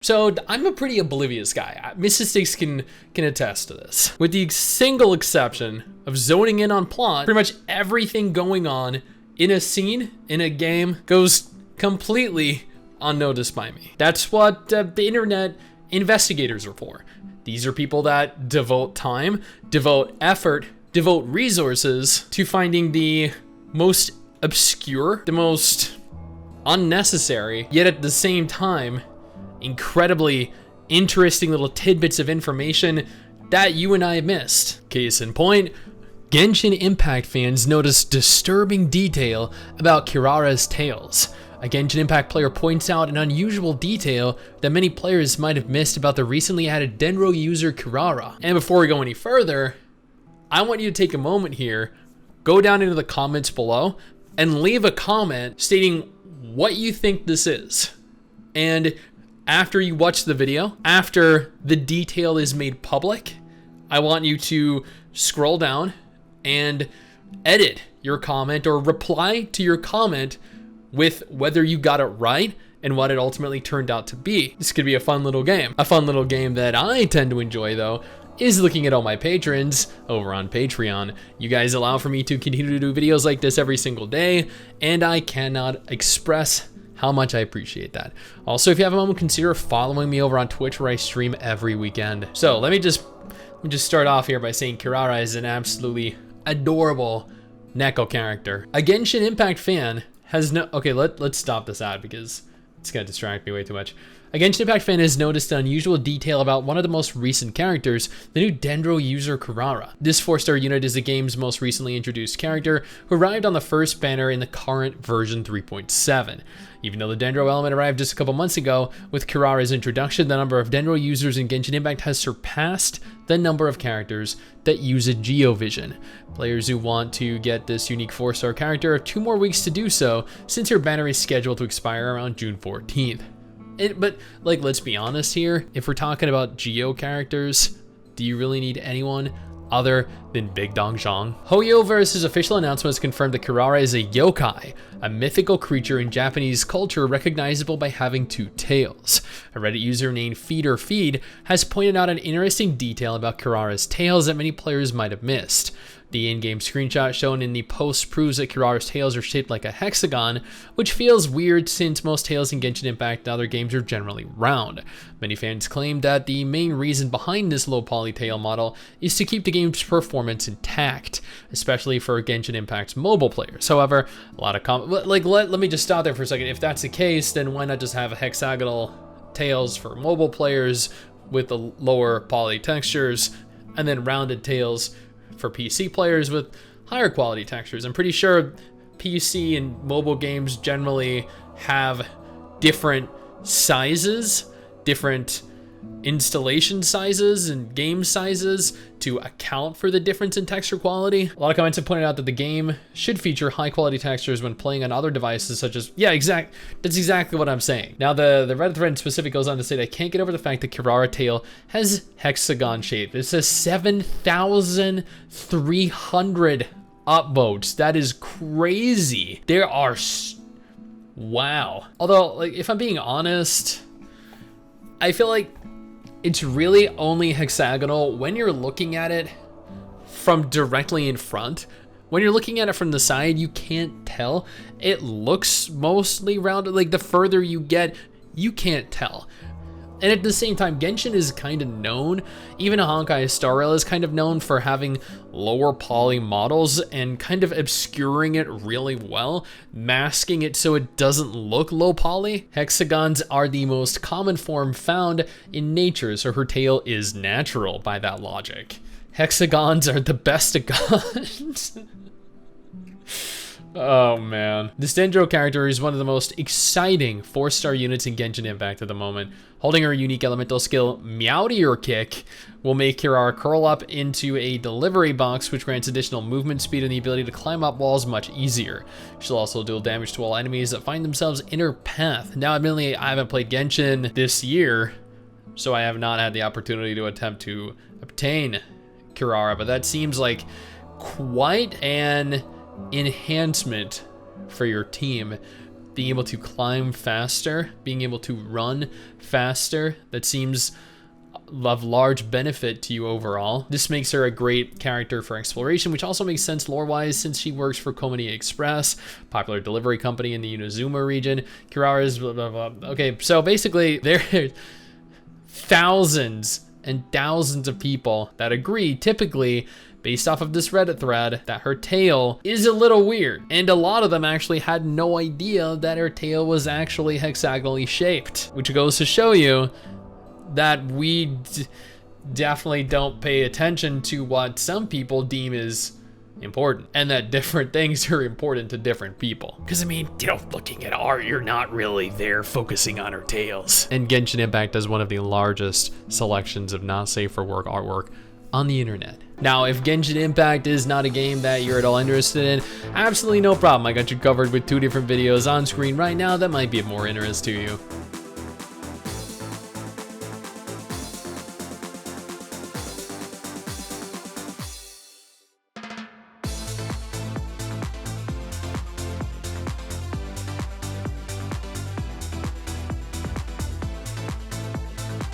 So I'm a pretty oblivious guy. Mrs. Stix can attest to this. With the single exception of zoning in on plot, pretty much everything going on in a scene, in a game, goes completely unnoticed by me. That's what the internet investigators are for. These are people that devote time, devote effort, devote resources to finding the most obscure, the most unnecessary, yet at the same time, incredibly interesting little tidbits of information that you and I missed. Case in point, Genshin Impact fans noticed disturbing detail about Kiriras Tails. A Genshin Impact player points out an unusual detail that many players might have missed about the recently added Dendro user Kirara. And before we go any further, I want you to take a moment here, go down into the comments below, and leave a comment stating what you think this is. And after you watch the video, after the detail is made public, I want you to scroll down and edit your comment or reply to your comment with whether you got it right and what it ultimately turned out to be. This could be a fun little game. A fun little game that I tend to enjoy, though, is looking at all my patrons over on Patreon. You guys allow for me to continue to do videos like this every single day, and I cannot express how much I appreciate that. Also, if you have a moment, consider following me over on Twitch, where I stream every weekend. So let me just start off here by saying Kirara is an absolutely adorable Neko character. A Genshin Impact fan has no... Okay, let's stop this ad because it's gonna distract me way too much. A Genshin Impact fan has noticed an unusual detail about one of the most recent characters, the new Dendro user Kirara. This 4-star unit is the game's most recently introduced character, who arrived on the first banner in the current version 3.7. Even though the Dendro element arrived just a couple months ago, with Kirara's introduction, the number of Dendro users in Genshin Impact has surpassed the number of characters that use a Geovision. Players who want to get this unique 4-star character have 2 more weeks to do so, since her banner is scheduled to expire around June 14th. But, like, let's be honest here. If we're talking about Geo characters, do you really need anyone other than Big Dong Zhang? Hoyoverse's official announcement has confirmed that Kirara is a yokai, a mythical creature in Japanese culture recognizable by having 2 tails. A Reddit user named Feed has pointed out an interesting detail about Kirara's tails that many players might have missed. The in-game screenshot shown in the post proves that Kirara's tails are shaped like a hexagon, which feels weird since most tails in Genshin Impact and other games are generally round. Many fans claim that the main reason behind this low poly tail model is to keep the game's performance intact, especially for Genshin Impact's mobile players. However, a lot of let me just stop there for a second. If that's the case, then why not just have hexagonal tails for mobile players with the lower poly textures, and then rounded tails for PC players with higher quality textures? I'm pretty sure PC and mobile games generally have different sizes, different installation sizes and game sizes to account for the difference in texture quality. A lot of comments have pointed out that the game should feature high quality textures when playing on other devices such as, that's exactly what I'm saying. Now the Reddit thread in specific goes on to say that I can't get over the fact that Kirara tail has hexagon shape. It says 7,300 upvotes. That is crazy. There are, wow. Although, like, if I'm being honest, I feel like it's really only hexagonal when you're looking at it from directly in front. When you're looking at it from the side, you can't tell. It looks mostly rounded. Like, the further you get, you can't tell. And at the same time, Genshin is kind of known, even Honkai Star Rail is kind of known for having lower poly models and kind of obscuring it really well, masking it so it doesn't look low poly. Hexagons are the most common form found in nature, so her tail is natural by that logic. Hexagons are the best of gods. Oh man. This Dendro character is one of the most exciting 4-star units in Genshin Impact at the moment. Holding her unique elemental skill, Meowtier Kick, will make Kirara curl up into a delivery box, which grants additional movement speed and the ability to climb up walls much easier. She'll also deal damage to all enemies that find themselves in her path. Now, admittedly, I haven't played Genshin this year, so I have not had the opportunity to attempt to obtain Kirara, but that seems like quite an enhancement for your team. being able to climb faster, being able to run faster. That seems of large benefit to you overall. This makes her a great character for exploration, which also makes sense lore-wise since she works for Komani Express, popular delivery company in the Inazuma region. Kirara's blah, blah, blah. Okay, so basically there are thousands and thousands of people that agree, typically based off of this Reddit thread, that her tail is a little weird. And a lot of them actually had no idea that her tail was actually hexagonally shaped, which goes to show you that we definitely don't pay attention to what some people deem is important, and that different things are important to different people. Because I mean, looking at art, you're not really there focusing on her tails. And Genshin Impact has one of the largest selections of not safe for work artwork on the internet. Now, if Genshin Impact is not a game that you're at all interested in, absolutely no problem. I got you covered with 2 different videos on screen right now that might be of more interest to you.